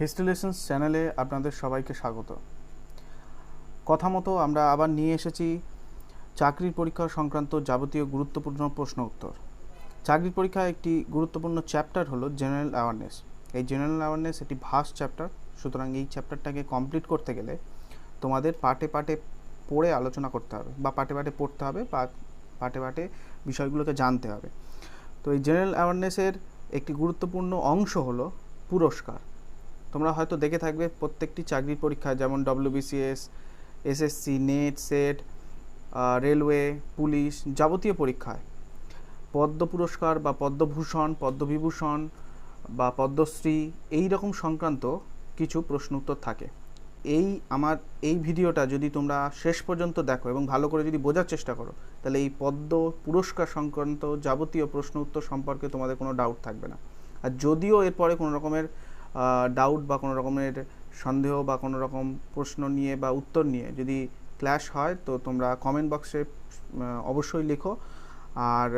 History lessons চ্যানেলে আপনাদের সবাইকে স্বাগত। কথা মতো আমরা আবার নিয়ে এসেছি চাকরির পরীক্ষা সংক্রান্ত যাবতীয় গুরুত্বপূর্ণ প্রশ্ন উত্তর। চাকরির পরীক্ষা একটি গুরুত্বপূর্ণ চ্যাপ্টার হলো জেনারেল অ্যাওয়ারনেস। এই জেনারেল অ্যাওয়ারনেস একটি ভাস্ট চ্যাপ্টার, সুতরাং এই চ্যাপ্টারটাকে কমপ্লিট করতে গেলে তোমাদের পার্টে পার্টে পড়ে আলোচনা করতে হবে, বা পার্টে পার্টে পড়তে হবে, বা পার্টে পার্টে বিষয়গুলোকে জানতে হবে। তো এই জেনারেল অ্যাওয়ারনেসের একটি গুরুত্বপূর্ণ অংশ হলো পুরস্কার। তোমরা হয়তো দেখে থাকবে প্রত্যেকটি চাকরির পরীক্ষায়, যেমন WBCS, SSC, net, set, railway, police, যাবতীয় পরীক্ষায় পদ্ম পুরস্কার বা পদ্মভূষণ, পদ্মবিভূষণ বা পদ্মশ্রী এই রকম সংক্রান্ত কিছু প্রশ্ন উত্তর থাকে। আমার এই ভিডিওটা যদি তোমরা শেষ পর্যন্ত দেখো এবং ভালো করে যদি বোঝার চেষ্টা করো, তাহলে এই পদ্ম পুরস্কার সংক্রান্ত যাবতীয় প্রশ্ন উত্তর সম্পর্কে তোমাদের কোনো ডাউট থাকবে না। আর যদিও এরপরে কোনো রকমের ডাউট বা কোনো রকমের সন্দেহ বা কোনো রকম প্রশ্ন নিয়ে বা উত্তর নিয়ে যদি ক্ল্যাশ হয়, তো তোমরা কমেন্ট বক্সে অবশ্যই লেখো। আর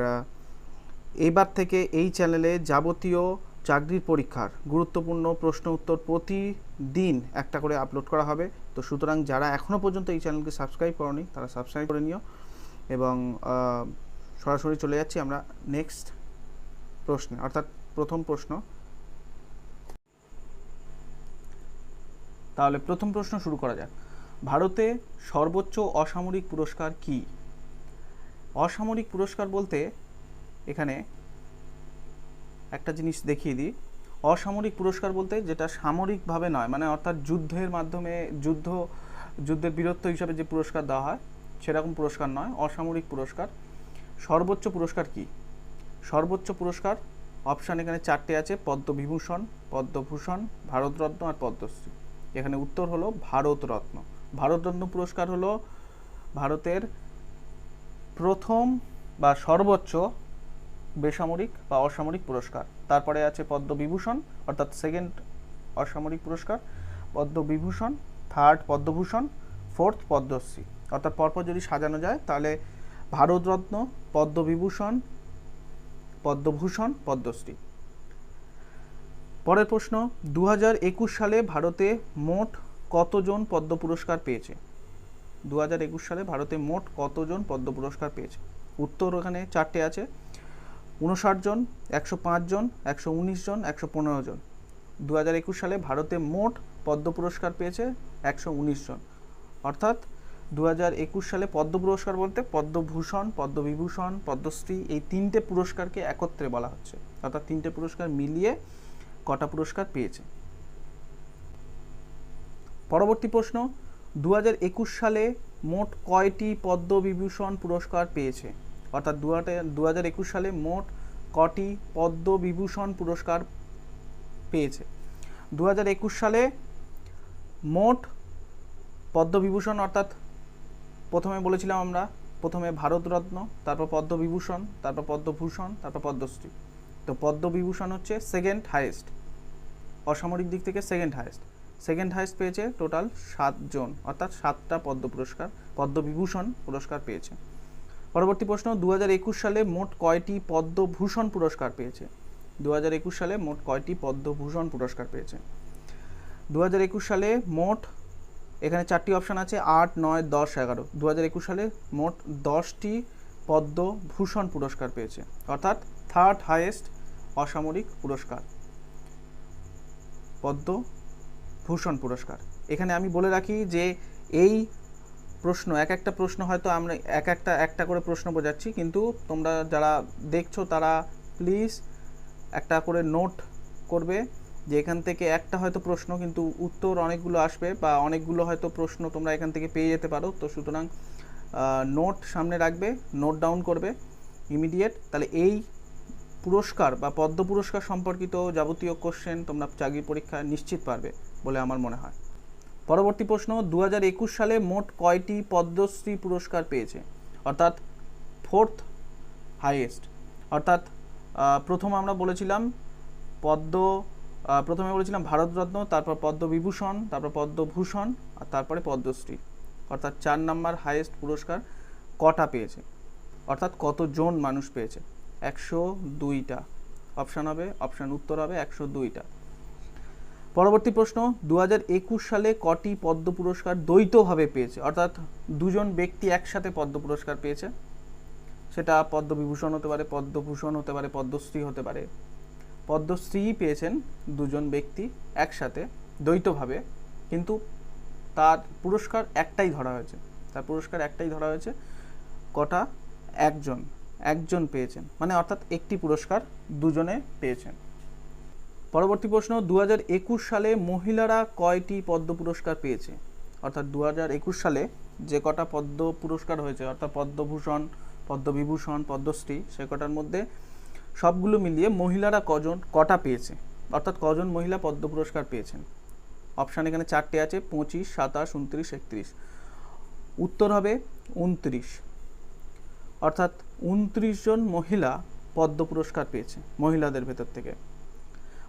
এইবার থেকে এই চ্যানেলে যাবতীয় চাকরির পরীক্ষার গুরুত্বপূর্ণ প্রশ্ন উত্তর প্রতিদিন একটা করে আপলোড করা হবে। তো সুতরাং যারা এখনও পর্যন্ত এই চ্যানেলকে সাবস্ক্রাইব করোনি, তারা সাবস্ক্রাইব করে নিও। এবং সরাসরি চলে যাচ্ছি আমরা নেক্সট প্রশ্নে, অর্থাৎ প্রথম প্রশ্ন। তাহলে প্রথম প্রশ্ন শুরু করা যাক। ভারতে সর্বোচ্চ অসামরিক পুরস্কার কি? অসামরিক পুরস্কার বলতে এখানে একটা জিনিস দেখিয়ে দিই। অসামরিক পুরস্কার বলতে যেটা সামরিকভাবে নয়, মানে অর্থাৎ যুদ্ধের মাধ্যমে যুদ্ধের বীরত্ব হিসাবে যে পুরস্কার দেওয়া হয় সেরকম পুরস্কার নয়, অসামরিক পুরস্কার। সর্বোচ্চ পুরস্কার কি? সর্বোচ্চ পুরস্কার অপশান এখানে চারটে আছে: পদ্মবিভূষণ, পদ্মভূষণ, ভারতরত্ন আর পদ্মশ্রী। এখানে উত্তর হলো ভারতরত্ন। ভারতরত্ন পুরস্কার হলো ভারতের প্রথম বা সর্বোচ্চ বেসামরিক বা অসামরিক পুরস্কার। তারপরে আছে পদ্মবিভূষণ, অর্থাৎ সেকেন্ড অসামরিক পুরস্কার, পদ্মবিভূষণ, থার্ড পদ্মভূষণ, ফোর্থ পদ্মশ্রী। অর্থাৎ পরপর যদি সাজানো যায় তাহলে ভারতরত্ন, পদ্মবিভূষণ, পদ্মভূষণ, পদ্মশ্রী। পরের প্রশ্ন, 2021 সালে ভারতে মোট কতজন পদ্ম পুরস্কার পেয়েছে? 2021 সালে ভারতে মোট কতজন পদ্ম পুরস্কার পেয়েছে? উত্তর এখানে চারটে আছে: 59 জন, 105 জন, 119 জন, 115 জন। 2021 সালে ভারতে মোট পদ্ম পুরস্কার পেয়েছে 119 জন। অর্থাৎ 2021 সালে পদ্ম পুরস্কার বলতে পদ্মভূষণ, পদ্মবিভূষণ, পদ্মশ্রী এই তিনটে পুরস্কারকে একত্রে বলা হচ্ছে। অর্থাৎ তিনটে পুরস্কার মিলিয়ে কটা পুরস্কার পেয়েছে। পরবর্তী প্রশ্ন, 2021 সালে মোট কয়টি পদ্মবিভূষণ পুরস্কার পেয়েছে? অর্থাৎ 2021 সালে মোট কটি পদ্মবিভূষণ পুরস্কার পেয়েছে? 2021 সালে মোট পদ্মবিভূষণ, অর্থাৎ প্রথমে বলেছিলাম আমরা, প্রথমে ভারতরত্ন, তারপর পদ্মবিভূষণ, তারপর পদ্মভূষণ, তারপর পদ্মশ্রী। তো পদ্মবিভূষণ হচ্ছে সেকেন্ড হাইয়েস্ট, অসামরিক দিক থেকে সেকেন্ড হাইয়েস্ট পেয়েছে টোটাল 7 জন, অর্থাৎ 7টা পদ্মবিভূষণ পুরস্কার পেয়েছে। পরবর্তী প্রশ্ন, 2021 সালে মোট কয়টি পদ্মভূষণ পুরস্কার পেয়েছে? 2021 সালে মোট কয়টি পদ্মভূষণ পুরস্কার পেয়েছে? 2021 সালে মোট, এখানে চারটি অপশান আছে, 8, 9, 10, 11। 2021 সালে মোট 10টি পদ্মভূষণ পুরস্কার পেয়েছে, অর্থাৎ থার্ড হাইয়েস্ট অসামরিক পুরস্কার পদ্মভূষণ পুরস্কার। এখানে আমি বলে রাখি যে এই প্রশ্ন, একটা প্রশ্ন হয়তো আমরা একটা করে প্রশ্ন বোঝাচ্ছি, কিন্তু তোমরা যারা দেখছো তারা প্লিজ একটা করে নোট করবে যে এখান থেকে একটা হয়তো প্রশ্ন কিন্তু উত্তর অনেকগুলো আসবে, বা অনেকগুলো হয়তো প্রশ্ন তোমরা এখান থেকে পেয়ে যেতে পারো। তো সুতরাং নোট সামনে রাখবে, নোট ডাউন করবে ইমিডিয়েট। তাহলে এই পুরস্কার বা পদ্ম পুরস্কার সম্পর্কিত যাবতীয় কোশ্চেন তোমরা চাকরি পরীক্ষায় নিশ্চিত পারবে বলে আমার মনে হয়। পরবর্তী প্রশ্ন, 2021 সালে মোট কয়টি পদ্মশ্রী পুরস্কার পেয়েছে? অর্থাৎ ফোর্থ হাইয়েস্ট। অর্থাৎ প্রথমে বলেছিলাম ভারতরত্ন, তারপর পদ্মবিভূষণ, তারপর পদ্মভূষণ, আর তারপরে পদ্মশ্রী। অর্থাৎ 4 নম্বর হাইয়েস্ট পুরস্কার কটা পেয়েছে, অর্থাৎ কতজন মানুষ পেয়েছে? 102টা। অপশান উত্তর হবে 102টা। পরবর্তী প্রশ্ন, 2021 সালে কটি পদ্ম পুরস্কার দ্বৈতভাবে পেয়েছে, অর্থাৎ দুজন ব্যক্তি একসাথে পদ্ম পুরস্কার পেয়েছে? সেটা পদ্মবিভূষণ হতে পারে, পদ্মভূষণ হতে পারে, পদ্মশ্রী হতে পারে। পদ্মশ্রী পেয়েছেন দুজন ব্যক্তি একসাথে দ্বৈতভাবে, কিন্তু তার পুরস্কার একটাই ধরা হয়েছে। কটা? একজন পেয়েছেন, মানে অর্থাৎ একটি পুরস্কার দুজনে পেয়েছেন। পরবর্তী প্রশ্ন, 2021 সালে মহিলারা কয়টি পদ্ম পুরস্কার পেয়েছে? অর্থাৎ 2021 সালে যে কটা পদ্ম পুরস্কার হয়েছে, অর্থাৎ পদ্মভূষণ, পদ্মবিভূষণ, পদ্মশ্রী, সে কটার মধ্যে সবগুলো মিলিয়ে মহিলারা কটা পেয়েছে, অর্থাৎ কজন মহিলা পদ্ম পুরস্কার পেয়েছেন? অপশান এখানে 4টে আছে, 25, 27, 29, 31। উত্তর হবে 29, অর্থাৎ 29 জন মহিলা পদ্ম পুরস্কার পেয়েছে মহিলাদের ভেতর থেকে।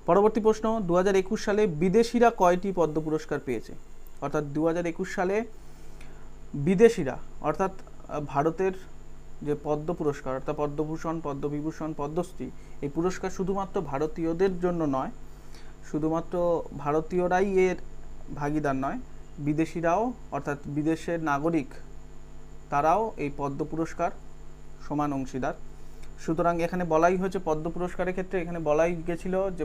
পরবর্তী প্রশ্ন, 2021 সালে বিদেশিরা কয়টি পদ্ম পুরস্কার পেয়েছে? অর্থাৎ 2021 সালে বিদেশিরা, অর্থাৎ ভারতের যে পদ্ম পুরস্কার, অর্থাৎ পদ্মভূষণ, পদ্মবিভূষণ, পদ্মশ্রী, এই পুরস্কার শুধুমাত্র ভারতীয়দের জন্য নয়, শুধুমাত্র ভারতীয়রাই এর ভাগিদার নয়, বিদেশিরাও, অর্থাৎ বিদেশের নাগরিক, তারাও এই পদ্ম পুরস্কার সমান অংশীদার। সুতরাং এখানে বলাই হয়েছে, পদ্ম পুরস্কারের ক্ষেত্রে এখানে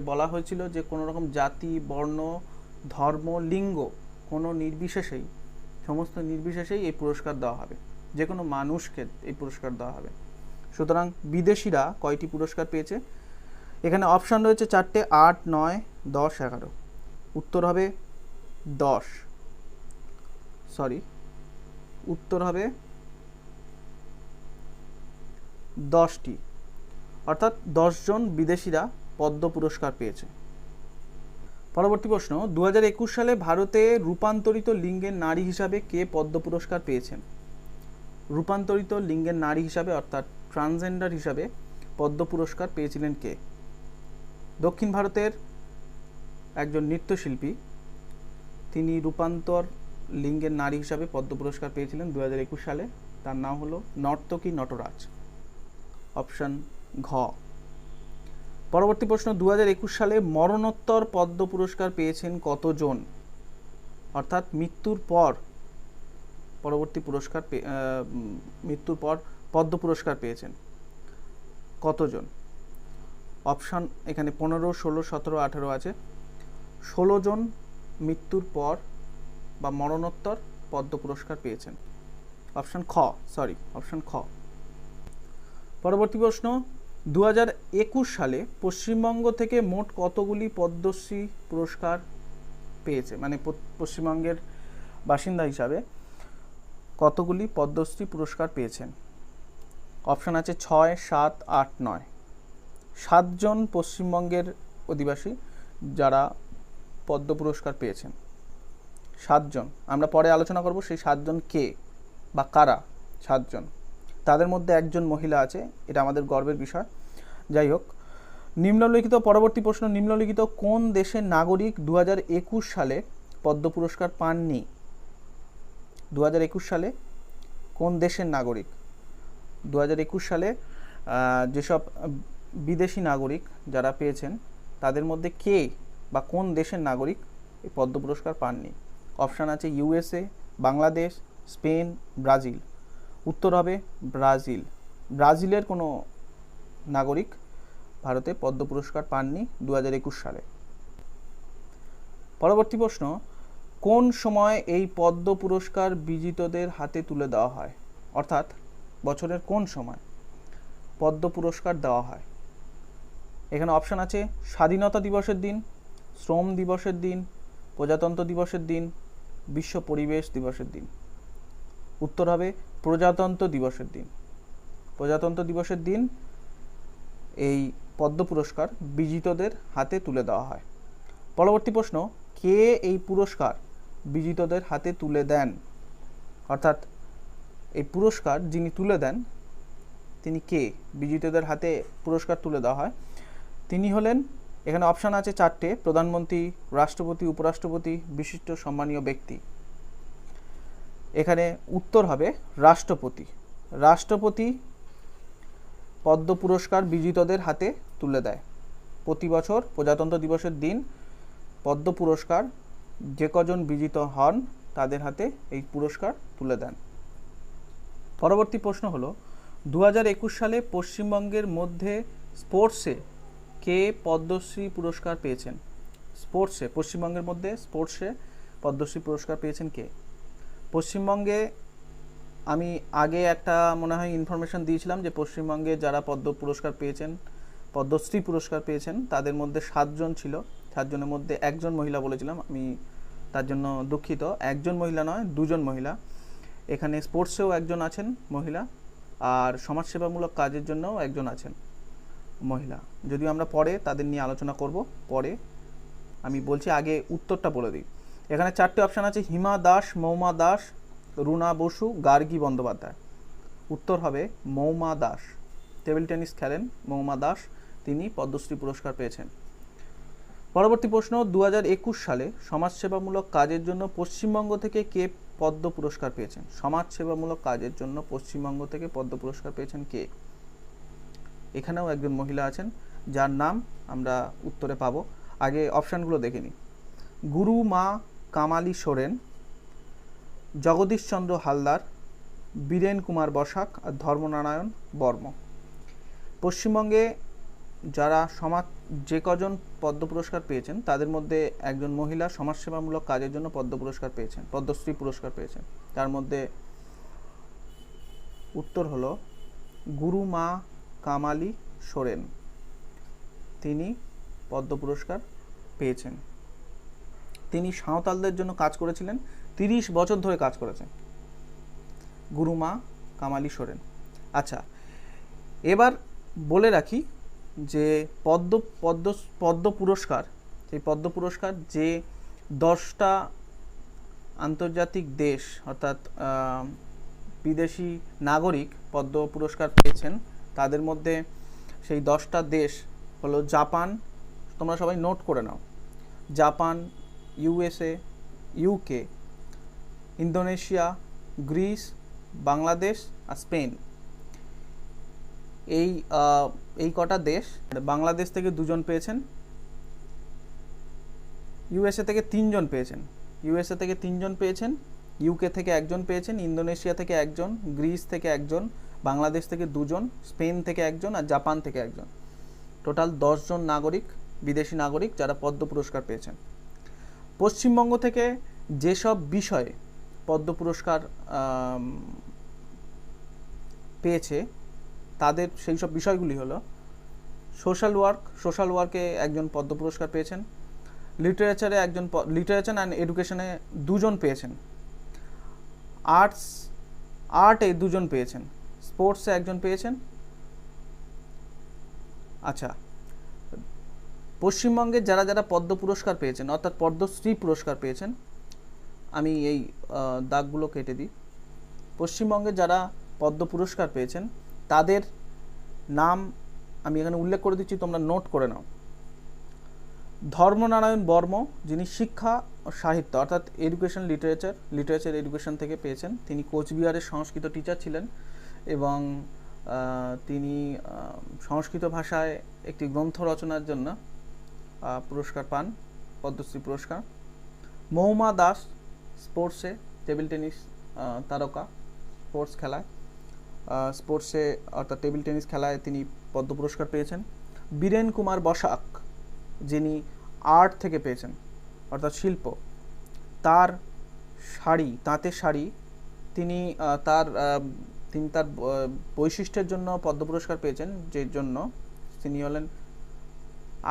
বলা হয়েছিল যে কোনো রকম জাতি, বর্ণ, ধর্ম, লিঙ্গ সমস্ত নির্বিশেষেই এই পুরস্কার দেওয়া হবে, যে কোনো মানুষকে এই পুরস্কার দেওয়া হবে। সুতরাং বিদেশিরা কয়টি পুরস্কার পেয়েছে? এখানে অপশান রয়েছে 4টে, 8, 9, 10, 11। উত্তর হবে 10টি, অর্থাৎ 10 জন বিদেশিরা পদ্ম পুরস্কার পেয়েছে। পরবর্তী প্রশ্ন, 2021 সালে ভারতে রূপান্তরিত লিঙ্গের নারী হিসাবে কে পদ্ম পুরস্কার পেয়েছেন? রূপান্তরিত লিঙ্গের নারী হিসাবে, অর্থাৎ ট্রান্সজেন্ডার হিসাবে পদ্ম পুরস্কার পেয়েছিলেন কে? দক্ষিণ ভারতের একজন নৃত্যশিল্পী, তিনি রূপান্তর লিঙ্গের নারী হিসাবে পদ্ম পুরস্কার পেয়েছিলেন 2021 সালে। তার নাম হলো নর্তকী নটরাজ। অপশন ঘ। পরবর্তী প্রশ্ন, 2021 সালে মরণোত্তর পদ্ম পুরস্কার পেয়েছেন কতজন? অর্থাৎ মৃত্যুর পর পদ্ম পুরস্কার পেয়েছেন কতজন? অপশান এখানে 15, 16, 17, 18 আছে। 16 জন মৃত্যুর পর বা মরণোত্তর পদ্ম পুরস্কার পেয়েছেন। অপশান খ। পরবর্তী প্রশ্ন, 2021 সালে পশ্চিমবঙ্গ থেকে মোট কতগুলি পদ্মশ্রী পুরস্কার পেয়েছে, মানে পশ্চিমবঙ্গের বাসিন্দা হিসাবে কতগুলি পদ্মশ্রী পুরস্কার পেয়েছেন? অপশান আছে 6, 7, 8, 9। 7 জন পশ্চিমবঙ্গের অধিবাসী যারা পদ্ম পুরস্কার পেয়েছেন। 7 জন, আমরা পরে আলোচনা করব সেই 7 জন কে বা কারা। 7 জন, তাদের মধ্যে একজন মহিলা আছে, এটা আমাদের গর্বের বিষয়। যাই হোক, পরবর্তী প্রশ্ন, নিম্নলিখিত কোন দেশের নাগরিক 2021 সালে পদ্ম পুরস্কার পাননি? 2021 সালে কোন দেশের নাগরিক? 2021 সালে যেসব বিদেশি নাগরিক যারা পেয়েছেন, তাদের মধ্যে কে বা কোন দেশের নাগরিক এই পদ্ম পুরস্কার পাননি? অপশান আছে USA, বাংলাদেশ, স্পেন, ব্রাজিল। উত্তর হবে ব্রাজিলের কোনো নাগরিক ভারতে পদ্ম পুরস্কার পাননি 2021 সালে। পরবর্তী প্রশ্ন, কোন সময় এই পদ্ম পুরস্কার বিজেতাদের হাতে তুলে দেওয়া হয়? অর্থাৎ বছরের কোন সময় পদ্ম পুরস্কার দেওয়া হয়? এখানে অপশান আছে স্বাধীনতা দিবসের দিন, শ্রম দিবসের দিন, প্রজাতন্ত্র দিবসের দিন, বিশ্ব পরিবেশ দিবসের দিন। উত্তর হবে প্রজাতন্ত্র দিবসের দিন এই পদ্ম পুরস্কার বিজেতাদের হাতে তুলে দেওয়া হয়। পরবর্তী প্রশ্ন, কে এই পুরস্কার বিজেতাদের হাতে তুলে দেন? অর্থাৎ এই পুরস্কার যিনি তুলে দেন তিনি কে? বিজেতাদের হাতে পুরস্কার তুলে দেওয়া হয়, তিনি হলেন, এখানে অপশান আছে 4টে, প্রধানমন্ত্রী, রাষ্ট্রপতি, উপরাষ্ট্রপতি, বিশিষ্ট সম্মানীয় ব্যক্তি। এখানে উত্তর হবে রাষ্ট্রপতি পদ্ম পুরস্কার বিজেতাদের হাতে তুলে দেয়। প্রতি বছর প্রজাতন্ত্র দিবসের দিন পদ্ম পুরস্কার যে কজন বিজিত হন তাদের হাতে এই পুরস্কার তুলে দেন। পরবর্তী প্রশ্ন হলো 2021 সালে পশ্চিমবঙ্গের মধ্যে স্পোর্টসে কে পদ্মশ্রী পুরস্কার পেয়েছেন? স্পোর্টসে, পশ্চিমবঙ্গের মধ্যে স্পোর্টসে পদ্মশ্রী পুরস্কার পেয়েছেন কে? পশ্চিমবঙ্গে আমি আগে একটা মনে হয় ইনফরমেশন দিয়েছিলাম যে পশ্চিমবঙ্গে যারা পদ্ম পুরস্কার পেয়েছেন, পদ্মশ্রী পুরস্কার পেয়েছেন, তাদের মধ্যে 7 জন ছিল। 7 জনের মধ্যে একজন মহিলা বলেছিলাম, আমি তার জন্য দুঃখিত। একজন মহিলা নয়, 2 জন মহিলা। এখানে স্পোর্টসেও একজন আছেন মহিলা, আর সমাজসেবামূলক কাজের জন্যও একজন আছেন মহিলা। যদিও আমরা পরে তাদের নিয়ে আলোচনা করব, পরে আমি বলছি, আগে উত্তরটা বলে দিই। এখানে 4টে অপশান আছে, হিমা দাস, মৌমা দাস, রুনা বসু, গার্গী বন্দ্যোপাধ্যায়। উত্তর হবে মৌমা দাস। টেবিল টেনিস খেলেন মৌমা দাস, তিনি পদ্মশ্রী পুরস্কার পেয়েছেন। পরবর্তী প্রশ্ন, 2021 সালে সমাজসেবামূলক কাজের জন্য পশ্চিমবঙ্গ থেকে কে পদ্ম পুরস্কার পেয়েছেন? সমাজসেবামূলক কাজের জন্য পশ্চিমবঙ্গ থেকে পদ্ম পুরস্কার পেয়েছেন কে? এখানেও একজন মহিলা আছেন যার নাম আমরা উত্তরে পাবো। আগে অপশানগুলো দেখে নিই। গুরু মা কামালি সোরেন, জগদীশচন্দ্র হালদার, বীরেন কুমার বসাক আর ধর্মনারায়ণ বর্ম। পশ্চিমবঙ্গে যারা যে কজন পদ্ম পুরস্কার পেয়েছেন তাদের মধ্যে একজন মহিলা সমাজসেবামূলক কাজের জন্য পদ্ম পুরস্কার পেয়েছেন, পদ্মশ্রী পুরস্কার পেয়েছেন। তার মধ্যে উত্তর হলো গুরু মা কামালি সোরেন, তিনি পদ্ম পুরস্কার পেয়েছেন। তিনি সাঁওতালদের জন্য কাজ করেছিলেন, 30 বছর ধরে কাজ করেছেন গুরু মা কামালি সোরেন। আচ্ছা, এবার বলে রাখি যে পদ্ম পুরস্কার, সেই পদ্ম পুরস্কার যে 10টা আন্তর্জাতিক দেশ অর্থাৎ বিদেশি নাগরিক পদ্ম পুরস্কার পেয়েছেন, তাদের মধ্যে সেই 10টা দেশ হলো জাপান, তোমরা সবাই নোট করে নাও, Japan, USA, UK, Indonesia, Greece, Bangladesh আর স্পেন। এই কটা দেশ। বাংলাদেশ থেকে 2 জন পেয়েছেন, USA থেকে 3 জন পেয়েছেন, USA থেকে 3 জন পেয়েছেন, UK থেকে 1 জন পেয়েছেন, ইন্দোনেশিয়া থেকে 1 জন, গ্রিস থেকে 1 জন, বাংলাদেশ থেকে 2 জন, স্পেন থেকে 1 জন আর জাপান থেকে 1 জন। টোটাল 10 জন নাগরিক, বিদেশি নাগরিক যারা পদ্ম পুরস্কার পেয়েছেন। পশ্চিমবঙ্গ থেকে যেসব বিষয়ে পদ্ম পুরস্কার পেয়েছে তাদের সেই সব বিষয়গুলি হলো সোশ্যাল ওয়ার্কে একজন পদ্ম পুরস্কার পেয়েছেন, লিটারেচার অ্যান্ড এডুকেশনে 2 জন পেয়েছেন, আর্টে 2 জন পেয়েছেন, স্পোর্টসে 1 জন পেয়েছেন। আচ্ছা, পশ্চিমবঙ্গে যারা যারা পদ্ম পুরস্কার পেয়েছেন অর্থাৎ পদ্মশ্রী পুরস্কার পেয়েছেন, আমি এই দাগগুলো কেটে দিই। পশ্চিমবঙ্গে যারা পদ্ম পুরস্কার পেয়েছেন তাদের নাম আমি এখানে উল্লেখ করে দিচ্ছি, তোমরা নোট করে নাও। ধর্মনারায়ণ বর্ম, যিনি শিক্ষা ও সাহিত্য অর্থাৎ লিটারেচার এডুকেশন থেকে পেয়েছেন। তিনি কোচবিহারের সংস্কৃত টিচার ছিলেন এবং তিনি সংস্কৃত ভাষায় একটি গ্রন্থ রচনার জন্য পুরস্কার পান, পদ্মশ্রী পুরস্কার। মৌমা দাস, স্পোর্টসে টেবিল টেনিস তারকা, স্পোর্টসে অর্থাৎ টেবিল টেনিস খেলায় তিনি পদ্ম পুরস্কার পেয়েছেন। বীরেন কুমার বসাক, যিনি আর্ট থেকে পেয়েছেন অর্থাৎ শিল্প, তার তাঁতের শাড়ি, তিনি তার বৈশিষ্ট্যের জন্য পদ্ম পুরস্কার পেয়েছেন, যে জন্য তিনি হলেন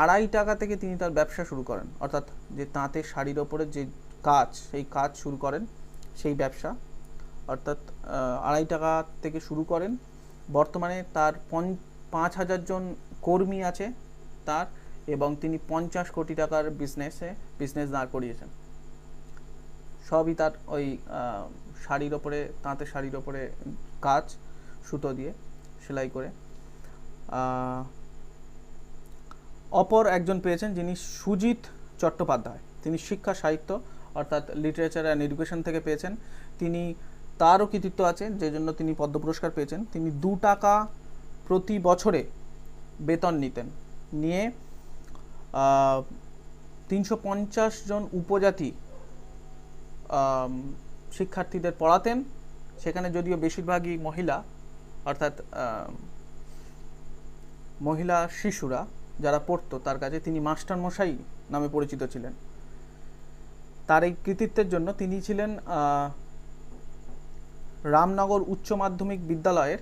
2.5 টাকা থেকে তিনি তার ব্যবসা শুরু করেন, অর্থাৎ যে তাঁতের শাড়ির ওপরে যে কাজ, সেই কাজ শুরু করেন, সেই ব্যবসা অর্থাৎ 2.5 টাকা থেকে শুরু করেন। বর্তমানে তার 5,000 জন কর্মী আছে তার, এবং তিনি 50 কোটি টাকার বিজনেস দাঁড় করিয়েছেন। সবই তার ওই শাড়ির ওপরে, তাঁতের শাড়ির ওপরে কাজ, সুতো দিয়ে সেলাই করে। অপর একজন পেয়েছেন যিনি সুজিত চট্টোপাধ্যায়, তিনি শিক্ষা সাহিত্য অর্থাৎ লিটারেচার অ্যান্ড এডুকেশন থেকে পেয়েছেন। তিনি, তারও কৃতিত্ব আছে যে জন্য তিনি পদ্ম পুরস্কার পেয়েছেন। তিনি 2 টাকা প্রতি বছরে বেতন নিতেন, নিয়ে 350 জন উপজাতি শিক্ষার্থীদের পড়াতেন। সেখানে যদিও বেশিরভাগই মহিলা, অর্থাৎ মহিলা শিশুরা যারা পড়তো তার কাছে তিনি মাস্টার মশাই নামে পরিচিত ছিলেন। তার এই কৃতিত্বের জন্য তিনি ছিলেন রামনগর উচ্চ মাধ্যমিক বিদ্যালয়ের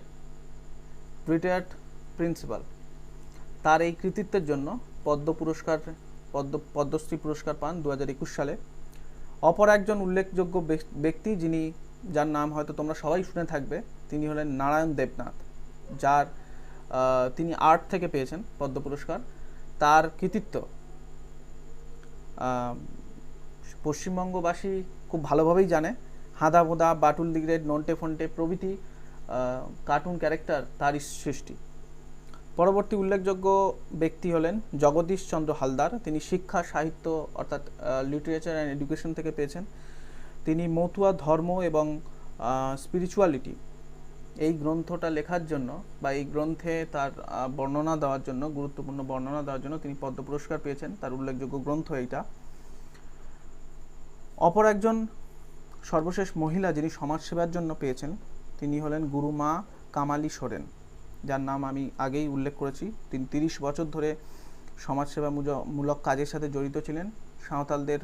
রিটায়ার্ড প্রিন্সিপাল। তার এই কৃতিত্বের জন্য পদ্মশ্রী পুরস্কার পান 2021 সালে। অপর একজন উল্লেখযোগ্য ব্যক্তি যার নাম হয়তো তোমরা সবাই শুনে থাকবে, তিনি হলেন নারায়ণ দেবনাথ, যার তিনি আর্ট থেকে পেয়েছেন পদ্ম পুরস্কার। তার কৃতিত্ব পশ্চিমবঙ্গবাসী খুব ভালোভাবেই জানে। হাঁদা ভোঁদা, বাটুল দি গ্রেট, নন্টে ফন্টে প্রভৃতি কার্টুন ক্যারেক্টার তারই সৃষ্টি। পরবর্তী উল্লেখযোগ্য ব্যক্তি হলেন জগদীশ চন্দ্র হালদার। তিনি শিক্ষা সাহিত্য অর্থাৎ লিটারেচার অ্যান্ড এডুকেশন থেকে পেয়েছেন। তিনি মতুয়া ধর্ম এবং স্পিরিচুয়ালিটি এই গ্রন্থটা লেখার জন্য বা এই গ্রন্থে তার বর্ণনা দেওয়ার জন্য, গুরুত্বপূর্ণ বর্ণনা দেওয়ার জন্য তিনি পদ্ম পুরস্কার পেয়েছেন। তার উল্লেখযোগ্য গ্রন্থ এইটা। অপর একজন সর্বশেষ মহিলা যিনি সমাজসেবার জন্য পেয়েছেন তিনি হলেন গুরুমা কামালি সোরেন, যার নাম আমি আগেই উল্লেখ করেছি। তিনি 30 বছর ধরে সমাজসেবামূলক কাজের সাথে জড়িত ছিলেন। সাঁওতালদের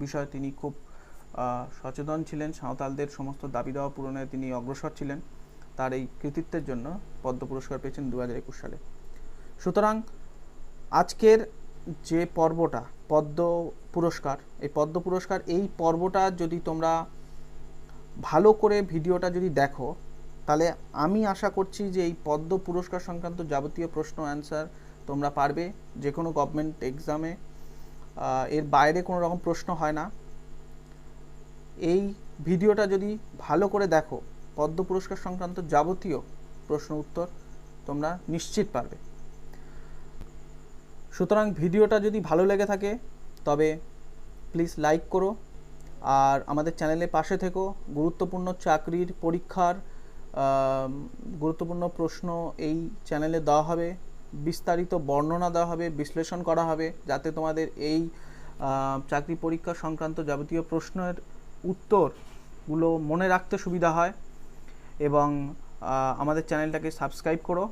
বিষয়ে তিনি খুব সচেতন ছিলেন। সাঁওতালদের সমস্ত দাবি দাওয়া পূরণে তিনি অগ্রসর ছিলেন। তার এই কৃতিত্বের জন্য পদ্ম পুরস্কার পেয়েছেন 2021 সালে। সুতরাং আজকের যে পর্বটা পদ্ম পুরস্কার, এই পদ্ম পুরস্কার এই পর্বটা যদি তোমরা ভালো করে ভিডিওটা যদি দেখো, তাহলে আমি আশা করছি যে এই পদ্ম পুরস্কার সংক্রান্ত যাবতীয় প্রশ্ন অ্যান্সার তোমরা পারবে। যে কোনো গভর্নমেন্ট এক্সামে এর বাইরে কোনো রকম প্রশ্ন হয় না। এই ভিডিওটা যদি ভালো করে দেখো, পদ্ম পুরস্কার সংক্রান্ত যাবতীয় প্রশ্ন উত্তর তোমরা নিশ্চিত পারবে। সুতরাং ভিডিওটা যদি ভালো লেগে থাকে তবে প্লিজ লাইক করো, আর আমাদের চ্যানেলের পাশে থেকো। গুরুত্বপূর্ণ চাকরির পরীক্ষার গুরুত্বপূর্ণ প্রশ্ন এই চ্যানেলে দেওয়া হবে, বিস্তারিত বর্ণনা দেওয়া হবে, বিশ্লেষণ করা হবে, যাতে তোমাদের এই চাকরি পরীক্ষা সংক্রান্ত যাবতীয় প্রশ্নের উত্তরগুলো মনে রাখতে সুবিধা হয়। এবং আমাদের চ্যানেলটাকে সাবস্ক্রাইব করো।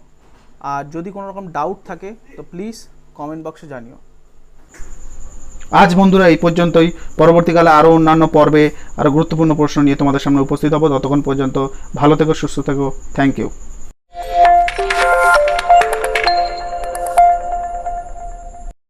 আর যদি কোনো রকম ডাউট থাকে তো প্লিজ কমেন্ট বক্সে জানিও। আজ বন্ধুরা এই পর্যন্তই। পরবর্তীকালে আরও অন্যান্য পর্বে আরও গুরুত্বপূর্ণ প্রশ্ন নিয়ে তোমাদের সামনে উপস্থিত হব। ততক্ষণ পর্যন্ত ভালো থেকো, সুস্থ থেকো। Thank you.